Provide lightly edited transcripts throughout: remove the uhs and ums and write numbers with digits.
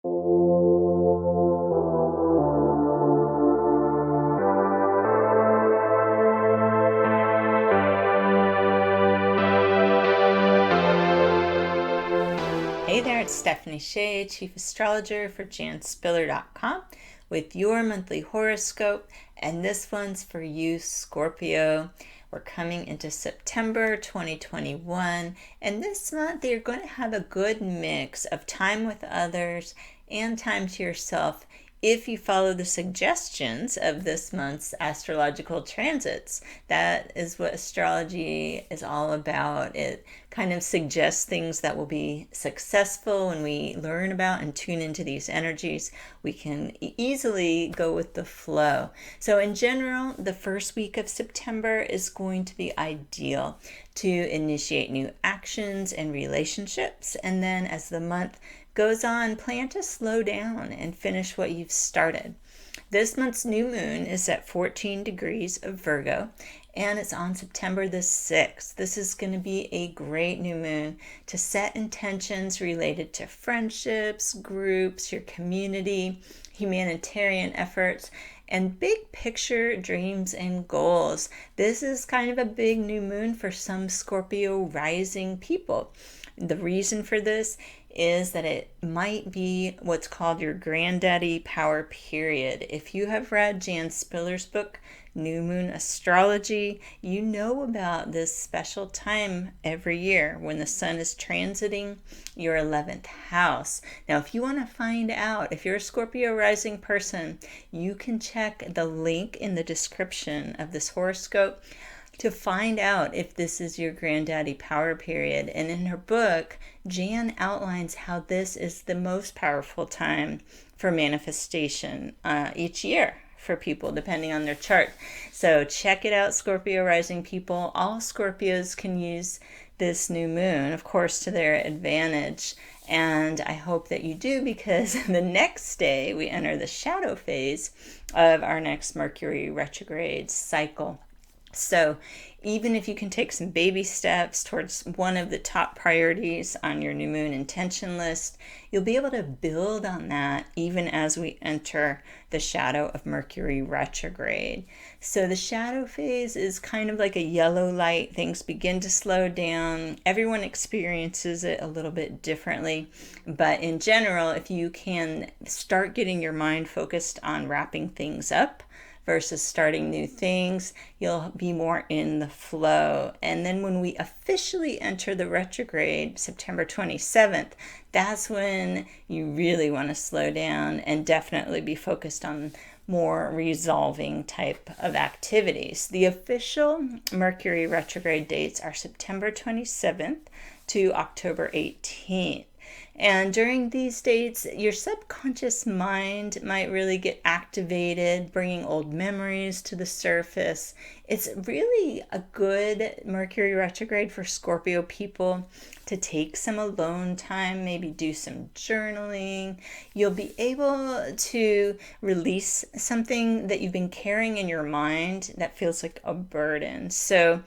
Hey there, it's Stephanie Shea, Chief Astrologer for janspiller.com with your monthly horoscope, and this one's for you, Scorpio. We're coming into September 2021, and this month you're going to have a good mix of time with others and time to yourself if you follow the suggestions of this month's astrological transits. That is what astrology is all about. It kind of suggests things that will be successful when we learn about and tune into these energies. We can easily go with the flow. So in general, the first week of September is going to be ideal to initiate new actions and relationships. And then as the month goes on, plan to slow down and finish what you've started. This month's new moon is at 14 degrees of Virgo, and it's on September the 6th. This is going to be a great new moon to set intentions related to friendships, groups, your community, humanitarian efforts, and big picture dreams and goals. This is kind of a big new moon for some Scorpio rising people. The reason for this is that it might be what's called your granddaddy power period. If you have read Jan Spiller's book, New Moon Astrology, you know about this special time every year when the sun is transiting your 11th house. Now, if you want to find out, if you're a Scorpio rising person, you can check the link in the description of this horoscope to find out if this is your granddaddy power period. And in her book, Jan outlines how this is the most powerful time for manifestation each year for people, depending on their chart. So check it out, Scorpio rising people. All Scorpios can use this new moon, of course, to their advantage. And I hope that you do, because the next day we enter the shadow phase of our next Mercury retrograde cycle. So even if you can take some baby steps towards one of the top priorities on your new moon intention list, you'll be able to build on that even as we enter the shadow of Mercury retrograde. So the shadow phase is kind of like a yellow light. Things begin to slow down. Everyone experiences it a little bit differently. But in general, if you can start getting your mind focused on wrapping things up versus starting new things, you'll be more in the flow. And then when we officially enter the retrograde, September 27th, that's when you really want to slow down and definitely be focused on more resolving type of activities. The official Mercury retrograde dates are September 27th to October 18th. And during these dates, your subconscious mind might really get activated, bringing old memories to the surface. It's really a good Mercury retrograde for Scorpio people to take some alone time, maybe do some journaling. You'll be able to release something that you've been carrying in your mind that feels like a burden. So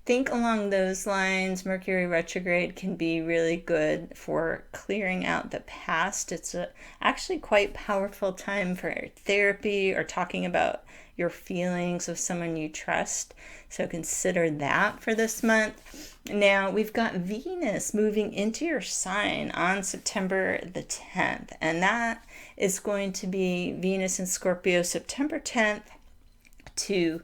think along those lines. Mercury retrograde can be really good for clearing out the past. It's actually quite powerful time for therapy or talking about your feelings with someone you trust. So consider that for this month. Now, we've got Venus moving into your sign on September the 10th. And that is going to be Venus in Scorpio, September 10th to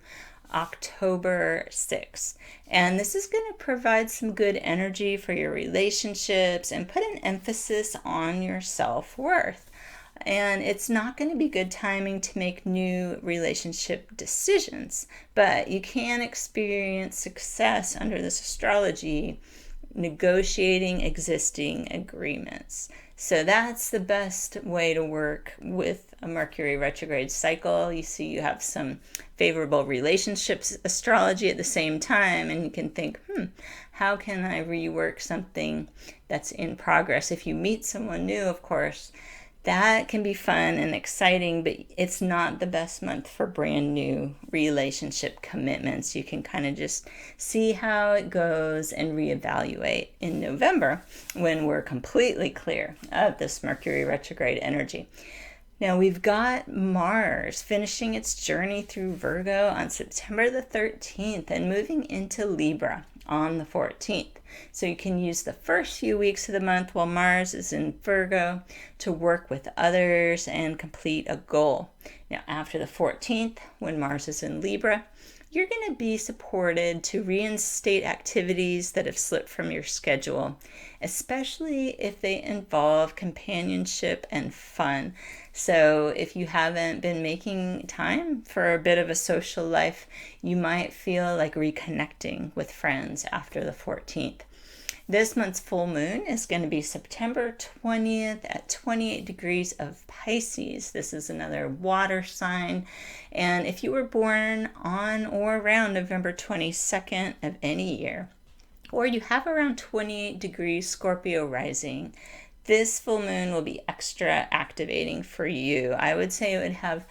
October 6th. And this is going to provide some good energy for your relationships and put an emphasis on your self-worth. And it's not going to be good timing to make new relationship decisions, but you can experience success under this astrology negotiating existing agreements. So that's the best way to work with a Mercury retrograde cycle. You see, you have some favorable relationships astrology at the same time, and you can think, how can I rework something that's in progress? If you meet someone new, of course, That can be fun and exciting, but it's not the best month for brand new relationship commitments. You can kind of just see how it goes and reevaluate in November when we're completely clear of this Mercury retrograde energy. Now we've got Mars finishing its journey through Virgo on September the 13th and moving into Libra on the 14th. So you can use the first few weeks of the month while Mars is in Virgo to work with others and complete a goal. Now after the 14th, when Mars is in Libra, you're going to be supported to reinstate activities that have slipped from your schedule, especially if they involve companionship and fun. So if you haven't been making time for a bit of a social life, you might feel like reconnecting with friends after the 14th. This month's full moon is going to be September 20th at 28 degrees of Pisces. This is another water sign. And if you were born on or around November 22nd of any year, or you have around 28 degrees Scorpio rising, this full moon will be extra activating for you. I would say it would have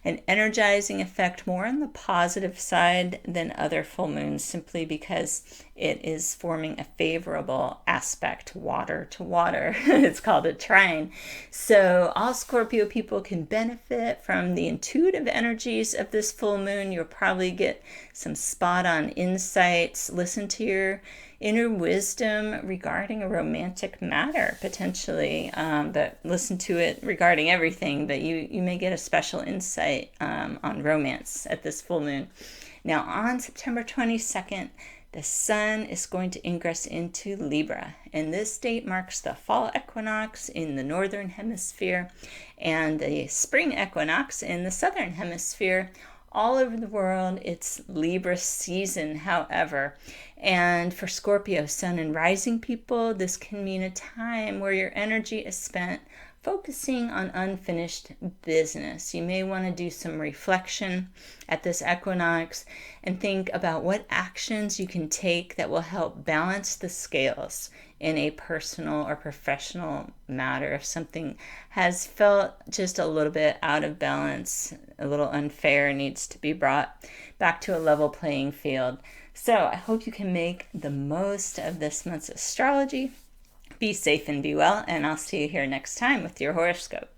an energizing effect more on the positive side than other full moons, simply because it is forming a favorable aspect water to water. It's called a trine. So all Scorpio people can benefit from the intuitive energies of this full moon. You'll probably get some spot on insights. Listen to your inner wisdom regarding a romantic matter, potentially, but listen to it regarding everything, but you may get a special insight on romance at this full moon. Now on September 22nd, the sun is going to ingress into Libra, and this date marks the fall equinox in the northern hemisphere and the spring equinox in the southern hemisphere. All over the world, it's Libra season, however. And for Scorpio, sun and rising people, this can mean a time where your energy is spent focusing on unfinished business. You may want to do some reflection at this equinox and think about what actions you can take that will help balance the scales in a personal or professional matter. If something has felt just a little bit out of balance, a little unfair, needs to be brought back to a level playing field. So I hope you can make the most of this month's astrology. Be safe and be well, and I'll see you here next time with your horoscope.